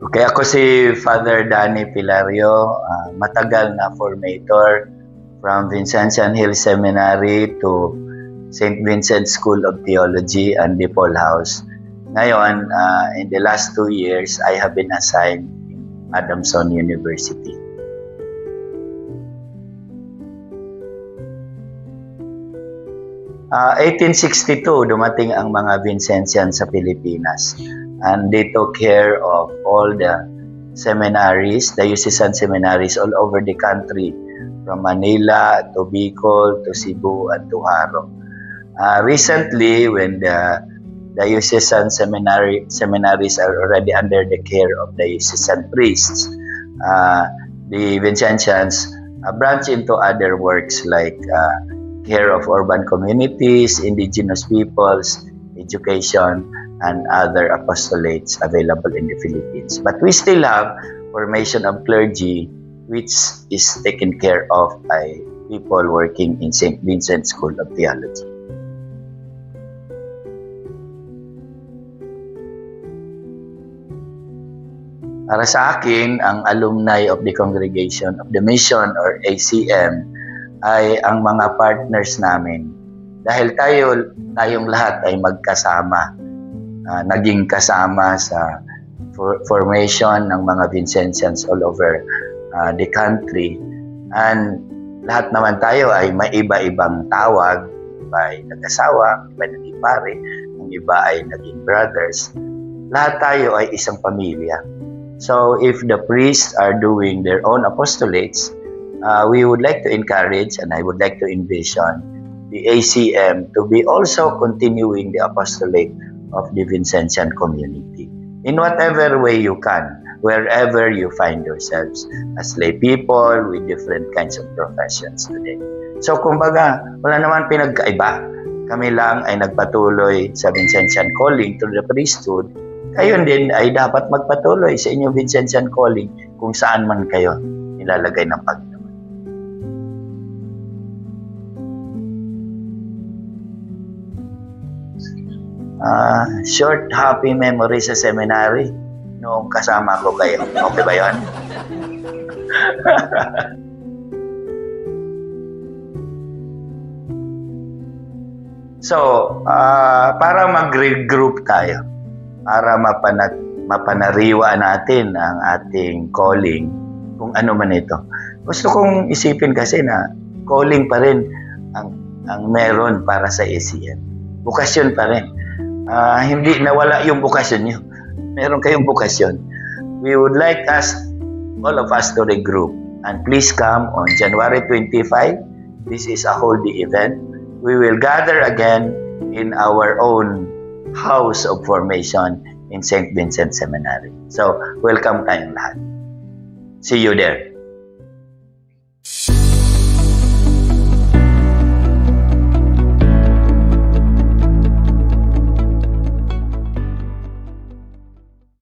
Okay, ako si Father Danny Pilario, matagal na formator from Vincentian Hill Seminary to St. Vincent School of Theology and DePaul House. Ngayon, in the last 2 years, I have been assigned in Adamson University. Uh, 1862, dumating ang mga Vincentian sa Pilipinas. And they took care of all the seminaries, diocesan seminaries all over the country, from Manila to Bicol to Cebu and to Haro. Recently, when the diocesan seminaries are already under the care of diocesan priests, the Vincentians branch into other works like care of urban communities, indigenous peoples, education, and other apostolates available in the Philippines. But we still have formation of clergy, which is taken care of by people working in St. Vincent School of Theology. Para sa akin, ang alumni of the Congregation of the Mission or ACM ay ang mga partners namin. Dahil tayong lahat ay magkasama. Naging kasama sa formation ng mga Vincentians all over the country. And lahat naman tayo ay may iba-ibang tawag. Iba ay nag-asawa, iba naging pare, ang iba ay naging brothers. Lahat tayo ay isang pamilya. So if the priests are doing their own apostolates, we would like to encourage and I would like to envision the ACM to be also continuing the apostolate of the Vincentian community in whatever way you can, wherever you find yourselves as lay people with different kinds of professions today. So kumbaga, wala naman pinagkaiba. Kami lang ay nagpatuloy sa Vincentian calling to the priesthood. Kayo din ay dapat magpatuloy sa inyong Vincentian calling kung saan man kayo nilalagay ng Panginoon. Short happy memory sa seminary noong kasama ko kayo. Okay ba yun? So, para mag-regroup tayo, para mapanariwa natin ang ating calling, kung ano man ito. Gusto kong isipin kasi na calling pa rin ang meron para sa ACM. Bukasyon pa rin. Hindi nawala yung bukasyon nyo. Meron kayong bukasyon. We would like all of us to regroup. And please come on January 25. This is a holy event. We will gather again in our own house of formation in St. Vincent Seminary. So, welcome tayong lahat. See you there.